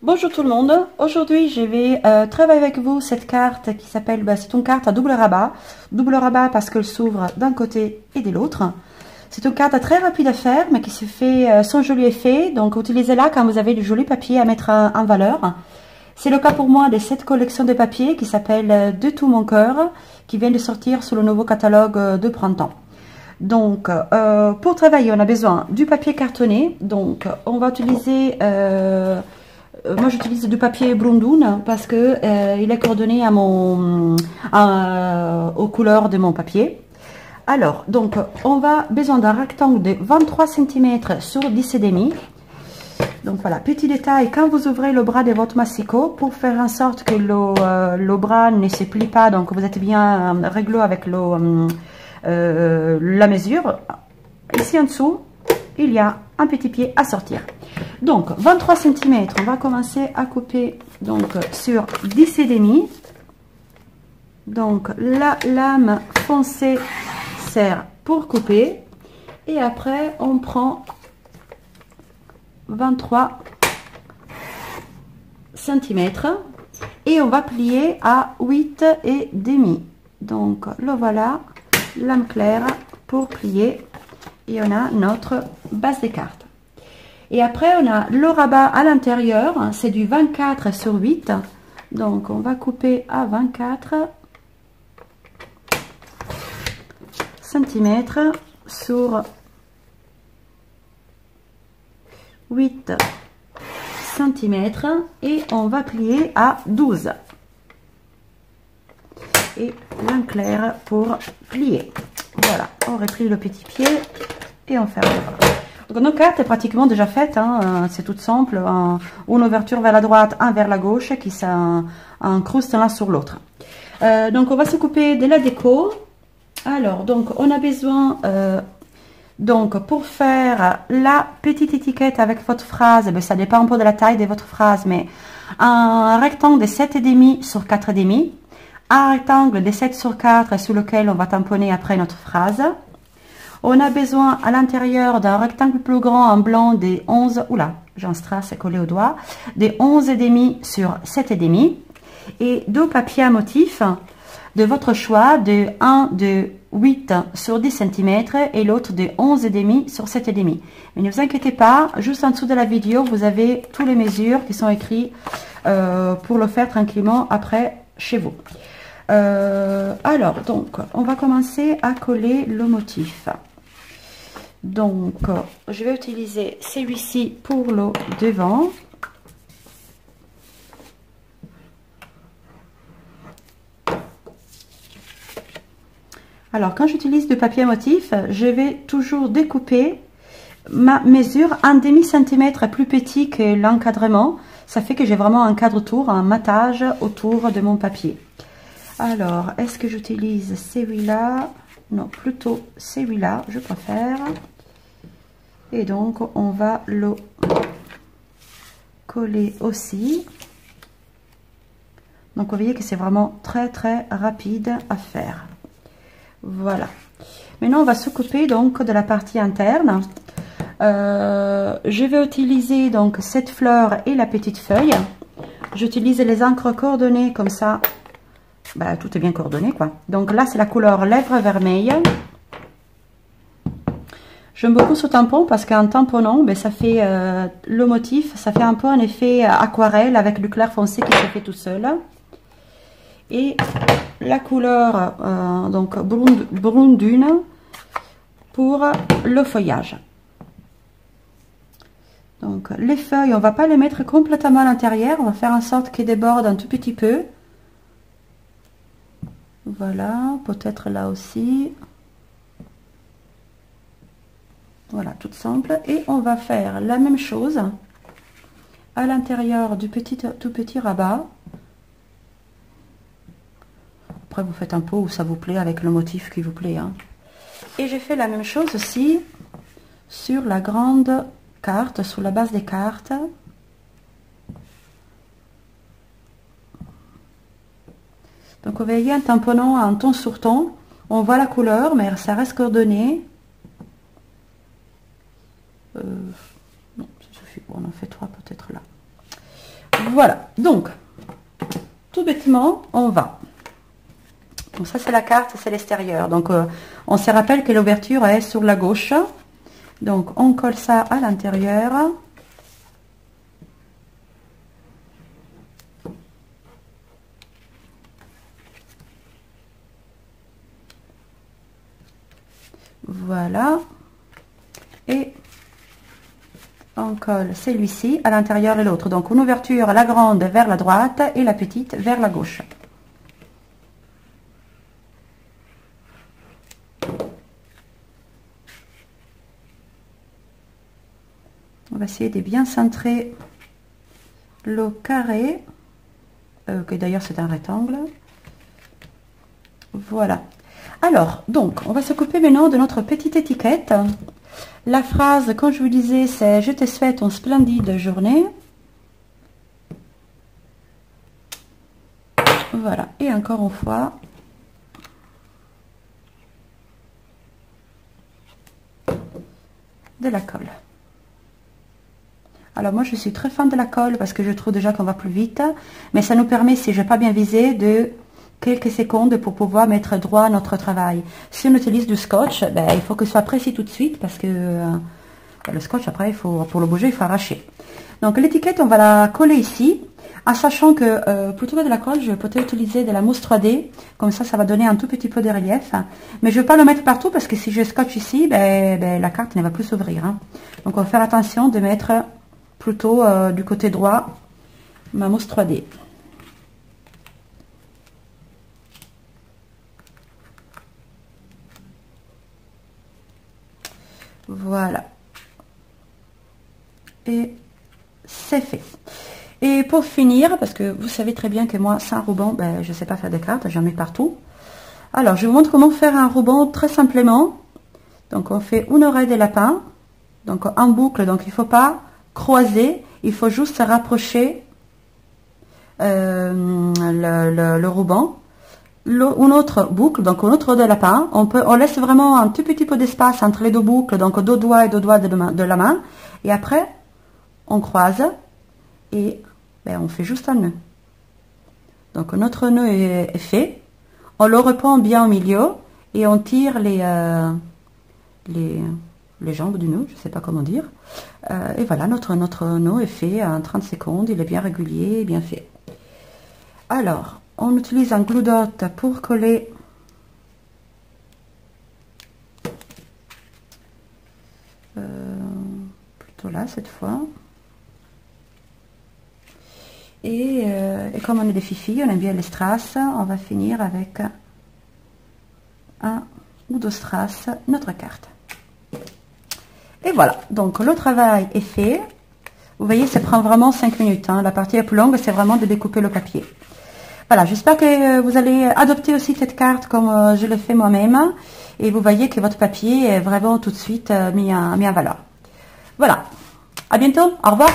Bonjour tout le monde, aujourd'hui je vais travailler avec vous cette carte qui s'appelle, c'est une carte à double rabat parce qu'elle s'ouvre d'un côté et de l'autre. C'est une carte très rapide à faire mais qui se fait sans joli effet, donc utilisez-la quand vous avez du joli papier à mettre en valeur. C'est le cas pour moi de cette collection de papier qui s'appelle De tout mon cœur, qui vient de sortir sur le nouveau catalogue de printemps. Donc pour travailler on a besoin du papier cartonné, donc on va utiliser... moi j'utilise du papier Brundun parce que il est coordonné à aux couleurs de mon papier. Alors, donc on va besoin d'un rectangle de 23 cm sur 10,5. Donc voilà, petit détail, quand vous ouvrez le bras de votre massicot, pour faire en sorte que le bras ne se plie pas, donc vous êtes bien réglo avec la mesure, ici en dessous, il y a un petit pied à sortir. Donc 23 cm, on va commencer à couper donc sur 10,5. Donc la lame foncée sert pour couper et après on prend 23 cm et on va plier à 8,5. Donc le voilà, lame claire pour plier et on a notre base des cartes. Et après, on a le rabat à l'intérieur, c'est du 24 sur 8. Donc, on va couper à 24 cm sur 8 cm et on va plier à 12. Et lame claire pour plier. Voilà, on replie le petit pied et on ferme le bras. Donc nos cartes est pratiquement déjà faite, hein, c'est tout simple, une ouverture vers la droite, un vers la gauche qui s'incrustent l'un sur l'autre. Donc on va s'occuper de la déco. Alors donc on a besoin, donc pour faire la petite étiquette avec votre phrase, ça dépend un peu de la taille de votre phrase, mais un rectangle de 7,5 sur 4,5, un rectangle de 7 sur 4 sur lequel on va tamponner après notre phrase. On a besoin à l'intérieur d'un rectangle plus grand en blanc des 11, oula, j'ai un strass collé au doigt, des 11,5 sur 7,5 et deux papiers à motif de votre choix, de 1 de 8 sur 10 cm et l'autre de 11,5 sur 7,5. Mais ne vous inquiétez pas, juste en dessous de la vidéo, vous avez toutes les mesures qui sont écrites pour le faire tranquillement après chez vous. Alors, donc, on va commencer à coller le motif. Donc, je vais utiliser celui-ci pour le devant. Alors, quand j'utilise du papier à motif, je vais toujours découper ma mesure un demi-centimètre plus petit que l'encadrement. Ça fait que j'ai vraiment un cadre tour, un matage autour de mon papier. Alors, est-ce que j'utilise celui-là? Non, plutôt celui-là, je préfère. Et donc, on va le coller aussi. Donc, vous voyez que c'est vraiment très rapide à faire. Voilà. Maintenant, on va s'occuper donc de la partie interne. Je vais utiliser donc cette fleur et la petite feuille. J'utilise les encres coordonnées comme ça. Tout est bien coordonné quoi. Donc là c'est la couleur lèvres vermeille. J'aime beaucoup ce tampon parce qu'en tamponnant ça fait le motif, ça fait un peu un effet aquarelle avec du clair foncé qui se fait tout seul. Et la couleur donc brune pour le feuillage. Donc les feuilles on va pas les mettre complètement à l'intérieur, on va faire en sorte qu'elles débordent un tout petit peu. Voilà, peut-être là aussi. Voilà, tout simple. Et on va faire la même chose à l'intérieur du tout petit rabat. Après, vous faites un peu où ça vous plaît avec le motif qui vous plaît. Hein. Et j'ai fait la même chose aussi sur la grande carte, sur la base des cartes. Donc vous voyez, en tamponnant en ton sur ton, on voit la couleur, mais ça reste coordonné. Non, ça suffit, on en fait 3 peut-être là. Voilà, donc, tout bêtement, on va. Donc ça c'est la carte, c'est l'extérieur. Donc on se rappelle que l'ouverture est sur la gauche. Donc on colle ça à l'intérieur. Voilà. Et on colle celui-ci à l'intérieur de l'autre. Donc une ouverture, la grande vers la droite et la petite vers la gauche. On va essayer de bien centrer le carré, que d'ailleurs c'est un rectangle. Voilà. Alors, donc, on va s'occuper maintenant de notre petite étiquette. La phrase, comme je vous disais, c'est « Je te souhaite une splendide journée ». Voilà. Et encore une fois, de la colle. Alors moi je suis très fan de la colle parce que je trouve déjà qu'on va plus vite, mais ça nous permet, si je n'ai pas bien visé, de quelques secondes pour pouvoir mettre droit notre travail. Si on utilise du scotch, ben, il faut que ce soit précis tout de suite parce que le scotch après, pour le bouger, il faut arracher. Donc l'étiquette, on va la coller ici, en sachant que pour trouver de la colle, je vais peut-être utiliser de la mousse 3D, comme ça va donner un tout petit peu de relief, mais je ne vais pas le mettre partout parce que si je scotche ici, ben, la carte ne va plus s'ouvrir. Hein. Donc on va faire attention de mettre plutôt du côté droit ma mousse 3D. Voilà. Et c'est fait. Et pour finir, parce que vous savez très bien que moi, sans ruban, ben, je ne sais pas faire de cartes, j'en mets partout. Alors, je vous montre comment faire un ruban très simplement. Donc, on fait une oreille de lapin. Donc, en boucle, donc il ne faut pas croiser, il faut juste se rapprocher le ruban. Une autre boucle, donc une autre de lapin, on laisse vraiment un tout petit peu d'espace entre les deux boucles, donc deux doigts et deux doigts de la main, et après on croise et ben, on fait juste un nœud. Donc notre nœud est fait, on le reprend bien au milieu et on tire les jambes du nœud, je ne sais pas comment dire, et voilà, notre nœud est fait en 30 secondes, il est bien régulier, bien fait. Alors, on utilise un glue dot pour coller plutôt là cette fois. Et comme on est des filles, on aime bien les strass, on va finir avec un ou deux strass notre carte. Et voilà, donc le travail est fait. Vous voyez, ça prend vraiment 5 minutes. Hein. La partie la plus longue, c'est vraiment de découper le papier. Voilà, j'espère que vous allez adopter aussi cette carte comme je l'ai fait moi-même. Et vous voyez que votre papier est vraiment tout de suite mis en valeur. Voilà, à bientôt, au revoir.